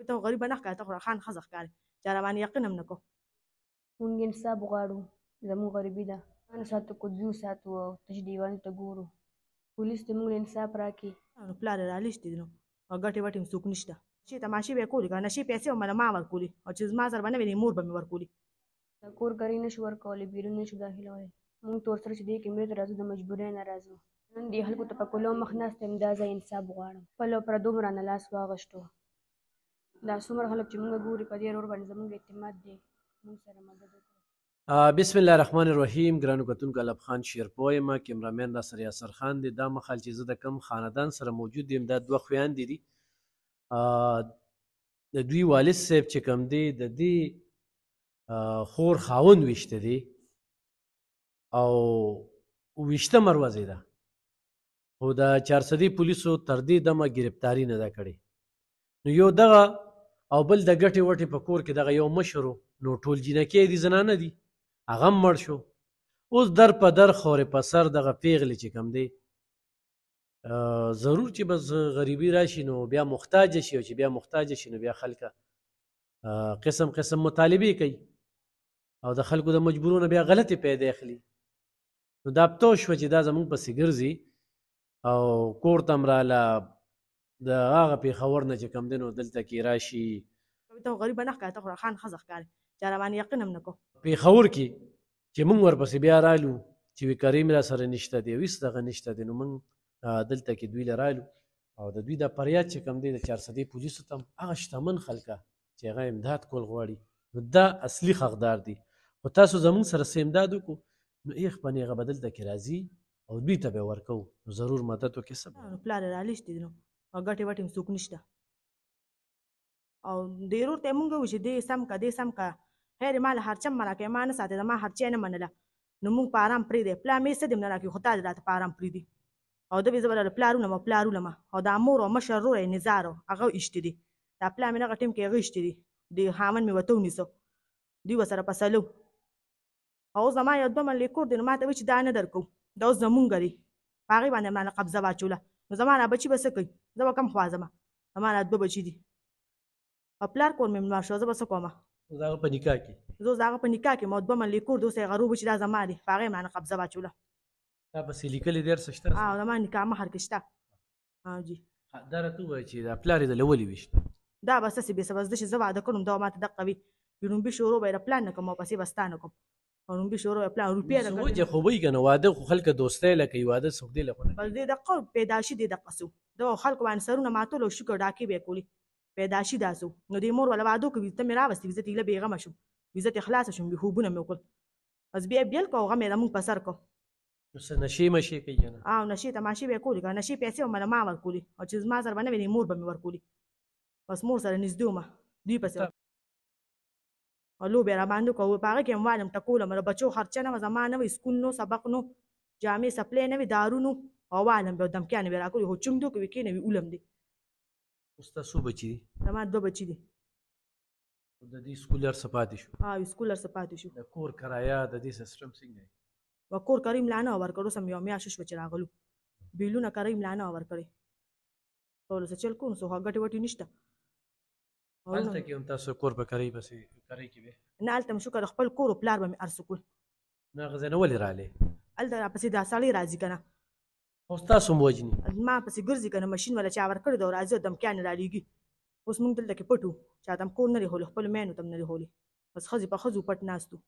ته غریبه نه ښکارې، ته خو خان ښځه ښکارې چې راباندې یقین هم نه کوو. مونږ انصاف غواړو، زموږ غریبي ده. نن ساعتو کو دوه ساعتو او تش دیوال ته ګورو. پولیس دې موږ له انصاف راکړي. نو پلار یې رالېږدي نو او ګټې وټې هم څوک نشته. نشې تماشې به یې کولې که نشې پیسې به مله ما ورکولې او چې زما سره به نه وې مور به مې ورکولې. د کور کاري نشو ورکولی، بیرون نشو داخلولی. مونږ ته ورسره چې دې کیمرې ته راځو د مجبورۍ نه راځو. نن دې خلکو ته په کولو مخ ناست یم، دا ځای انصاف غواړم. خپلو پردو مو رانه لاس واغېستو. دا څومره خلک چې مونږ ګوري په دې رور باندې زموږ اعتماد دی، مونږ سره مدد وکړي. بسم الله الرحمن الرحیم. ګرانو کتونکو الب خان شیرپوه یم، کیمرامین ناصر یاسر خان دی. دا مهال چې زه د کوم خاندان سره موجود یم دا دوه خویندې دي. د دوی والد صاحب چې کوم دی د دې خور خاوند ویشته دی او ویشتمه ورځ ده، خو د چارسدي پولیسو تر دې دمه ګرفتاري نه ده کړې. نو یو دغه او بل د ګټې وټې په کور کې دغه یو مشر و، نو ټول جینکې دي زنانه دي، هغه هم مړ شو. اوس در په در خورې په سر دغه پیغلې چې کوم دی ضرور چې بس غریبي راشي نو بیا محتاجه شي، او چې بیا محتاجه شي نو بیا خلکه قسم قسم مطالبې کوي او د خلکو د مجبورونه بیا غلطې پیدا اخلي. نو دا پتو شوه چې دا زموږ پسې ګرځي او کور ته هم راله د هغه پېښور نه چې کوم دی نو دلته کې راشي. ته غریبه نه ښکارې، ته خو خان ښځه ښکارې چې راباندې یقین هم نه کوو. پېښور کې چې موږ ورپسې بیا رالو چې وي کریم را سره نشته دی، هېڅ دغه نشته دی، نو موږ دلته کې دوی له رالو او د دوی دا فریاد چې کوم دی د چارسدي پولیسو ته هم هغه شتمن خلکه چې هغه امداد کول غواړي نو دا اصلي حقدار دي. خو تاسو زموږ سره څه امداد وکړو نو ایخ بنې هغه به دلته کې راځي او دوی ته به یې ورکوو، نو ضرور مدد وکړي. څه نو پلار یې رالېږدي نو او ګټې وټې هم څوک نشته او دې ورور ته یې مونږ وویل چې دې سم که دې سم که خیر ما له هرچم ما راکوې، ما نه ساتې د ما هرچی نه منله نو مونږ په ارام پرېږدی. پلار مې څه دې نه راکوي خو تا دې راته په ارام پرېږدي او ده به زه به له پلار ولم او پلار ولم او دا مور او مشر ورور یې نظار و هغه ایشتي دي. دا پلار مې دغه ټیم کې هغه ایشتي دي، د خاوند مې ورته ونیسه، دوی ورسره په سلو او اوس زما یو دوه مرلې کور دی نو ما ته وایي چې دا نه درکوو، دا اوس زمونږ دی، په هغې باندې مې رانه قبضه واچوله. نو زما را بچي به څه کوي، زه به کوم خوا ځمه، زما را دوه بچي دي او پلار کور مې مړ شو، زه به څه کومه. د هغه په نکاح کې زه اوس د هغه په نکاح کې ما دوه مرلې کور دی، اوس یې غروب چې دا زما دی، په هغې مې رانه قبضه واچوله. دا پسې لیکلي دی هر څه شته؟ زما نکاح مهر کې شته. جی دا راته ووایه چې دا پلار یې دله ولې ویشت؟ دا بس هسې بې سبزده چې زه واده کړم دا ماته دقه وي لومبي شروع به یې د پلان نه کوم او پسې به ستا نه کوم او لومبي شروع یې پلان روپۍ ده وجه خو وایي که نه واده خو خلکه دوستی له کوي، واده څوک دی له خو نه بس دې دقه پیدایشي دې دقه سو د خلکو باندې سرونه ماتول او شکر ډاکې به یې کولې پیدایشي دا سو. نو دې مور وله واده وکړو ته مې راوستې وي زه تېله بېغمه شوم، وي زه ترې خلاصه شوم، وي خوبونه مې وکړل، بس بیا یې بېل کړو او غم یې زمونږ په سر کړو. نو څه نشې مشې کوي که نه؟ نشې تماشې به یې کولې که نشې پیسې به مله ما ورکولې او چې زما سره به نه وې مور به مې ورکولې، بس مور سره نږدې ومه دوی پسې او لوبې یې راباندې وکړو په هغه کې هم والم ټکولم د بچو خرچه نه وه زما نه وه سکول نو سبق نو جامې سپلی نه وې دارو نو او والم به دمکیانې به یې راکولې خو چونګ دو که وې کېنه وې اولم دی. اوس تا څو بچي دي؟ زما دوه بچي دي. د دې سکول هر څه پاتې شو؟ سکول هر څه پاتې شو. د کور کرایه د دې سیسټم څنګه دی؟ کور کریم لا نه ورکړو، اوس هم یوه میاشت شوه چې راغلو، بیلونه کریم لا نه ورکړی، ټولو څه چل کوو نو څه ګټې وټې نشته. هلته کې هم تاسو کور په کرۍ پسې کرۍ کې وې؟ نه هلته مې شکر خپل کور و پلار به مې هر څه کول. نو هغه ځای نه ولې رالې؟ هلته راپسې دا سړی راځي که نه اوس تاسو هم وژني؟ ما پسې ګرځي که نه مشین والا چا ورکړی ده او راځي او دمکیانې رالیږي. اوس مونږ دلته کې پټ وو، چا ته هم کور نه دی ښولی، خپلو میینو ته هم نه دی ښولی، بس ښځې په ښځو پټ ناست وو.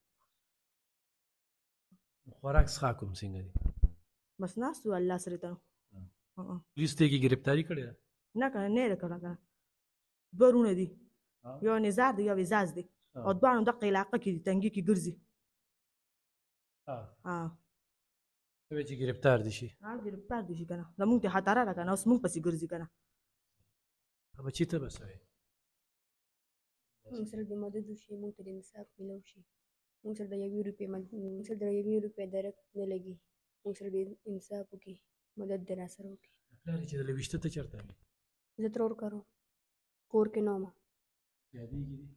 خوراک څښاک هم څنګه دی؟ بس ناست وو الله سره ته. پولیس دې کې ګرفتاري کړې ده؟ نه که نه نه یې ده کړه که نه. دوه وروڼه دي، یو نظار دی یو اعزاز دی او دواړو دغه علاقه کې دي تنګي کې ګرځي. ته وایې چې ګرفتار دي شي؟ ګرفتار دي شي که نه زمونږ ته خطره ده که نه اوس مونږ پسې ګرځي که نه. بچي ته به څه وایې؟ مونږ سره د مدد وشي، مونږ ته د انصاف میلاو شي، مونږ سره د یوې روپۍ درک نه لګي، مونږ سره د انصاف وکړي، مدد دې را سره وکړي. پلار یې چې دله ویشته ته چېرته وې؟ زه ترور کارو کور کې نه ومه. یادېږي دي؟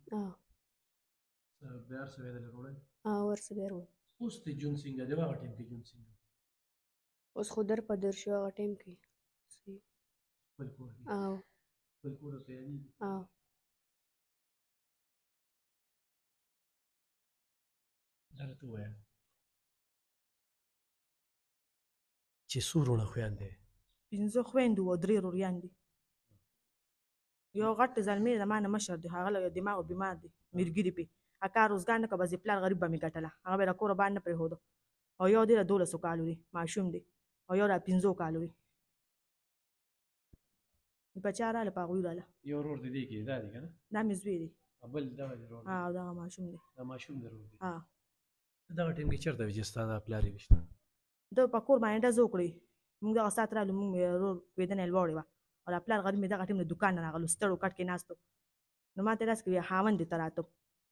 بیا هر څه به یې دله وړی؟ هر څه به یې وړل. اوس دې ژوند څنګه دی؟ هغه ټایم کې ژوند څنګه؟ اوس خو در په در شو هغه ټایم کې خپل کور کې؟ خپل کور ورته یادېږي؟ راته ووایه چې څو وروڼه خویندې 5 خویندې وو 3 وروریان دي یو غټ زلمی د ما نه مشر دی هغه له دماغ بیمار دی میرګي دی پې کار روزګار نه کوه بس د پلار غریب به مې ګټله هغه به یې له کوره باندې نه پرېښوده او یو دی له 12 کالو دی ماشوم دی او یو له 15 کالو دی بچا راله په هغوی راله یو ورور د دې کې دا دی که نه دا مې زوی دی بل دغه ورور دی او دغه ماشوم دی دا ماشوم د ورور دی ها ته دغه ټایم کې چېرته وې چې ستا دا پلار یې ویشته ده په کور باندې ډزه وکړې موږ دغه ساعت رالو موږ مې ورور وېدنه یې لوړې وه او دا پلار غریب مې دغه ټیم د دوکان نه راغلو ستړو کټ کې ناست و نو ما ته یې لاس کې خاوند دې ته راته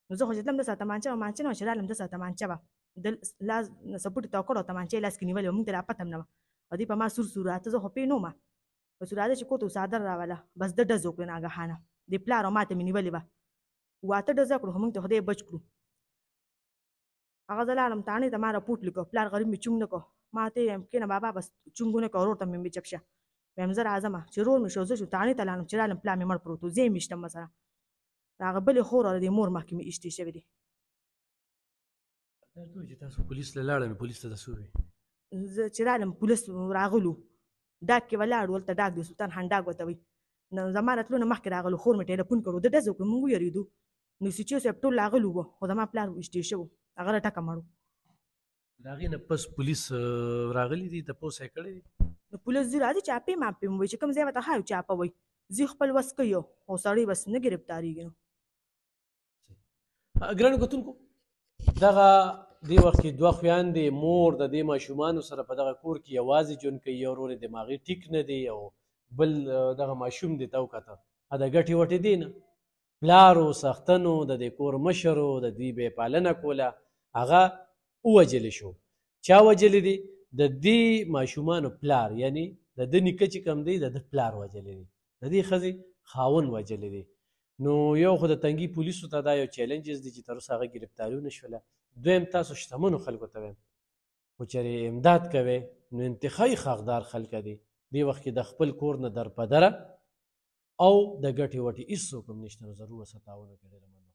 نو زه خو چې تلم د سره تمانچه وه مانچه نه وه چې رالم د سره تمانچه وه د لاس سپوټې ته وکړ او تمانچه یې لاس کې نیولې وه موږ ته لا پته هم نه وه او دې په ما سور سور راته زه خو پوه نه وم بس راځه چې کوته څادر راوله بس ده ډز وکړې ناګهانه د پلار او ما ته مې نیولې وه واته ډزه کړو خو موږ ته خدای بچ کړو هغه زه لاړم تاڼې ته ما راپورټ لیکه پلار غریب مې چونګ نه کړو ما ته یې کېنه بابا بس چونګ ونه کړه ورور ته مې چپ شه ویم زه راځمه چې رور مې شو زه شو تاڼې ته لاړم چې رالم پلار مې مړ پروت و زه یې میشتم ورسره د هغه بلې خور او د مور مخکې مې ایشتې شوې دي دا ته وایي چې تاسو پولیس له لاړم پولیس ته څه ووایي زه چې رالم پولیس راغلو ډاک کې ولاړ ولته ډاک د سلطان خان ډاک ورته وایي نو زما راتلو نه مخکې راغلو خور مې ټېلیفون کړو د ډزې وکړو موږ ویرېدو نو سیچو صاحب ټول راغلو وو خو زما پلار ایشتې شوی هغه راټکه مړ و د هغې نه پس پولیس راغلي دي تپوس یې کړی دی نو پولیس ځي راځي چاپې ماپې مو وایي چې کوم ځای ورته ښایو چاپه وایي ځي خپل وس کوي خو سړی بس نه ګرفتارېږي نو ګرانو کتونکو دغه دې وخت کې 2 خویندې مور د دې ماشومانو سره په دغه کور کې یوازې ژوند کوي یو ورور یې دماغي ټیک نه دی او بل دغه ماشوم دی ته وکته د ګټې وټې دی نه پلارو سختنو د دې کور مشرو د دوی بې پالنه کوله هغه ووجلی شو چا وجلی دی د دې ماشومانو پلار یعنی د ده نیکه چې کوم دی د ده پلار وجلی دی د دې ښځې خاوند وجلی دی نو یو خو د تنګي پولیسو ته دا یو چیلنجز دی چې تر اوسه هغه ګرفتاري ونه شوله دویم تاسو شتمنو خلکو ته وایم خو چېرې امداد کوئ نو انتخایي حقدار خلکه دي دې وخت کې د خپل کور نه درپدره او د ګټې وټې هېڅوک هم نشته نو ضرور ورسره تعاون وکړئ ډېره مننه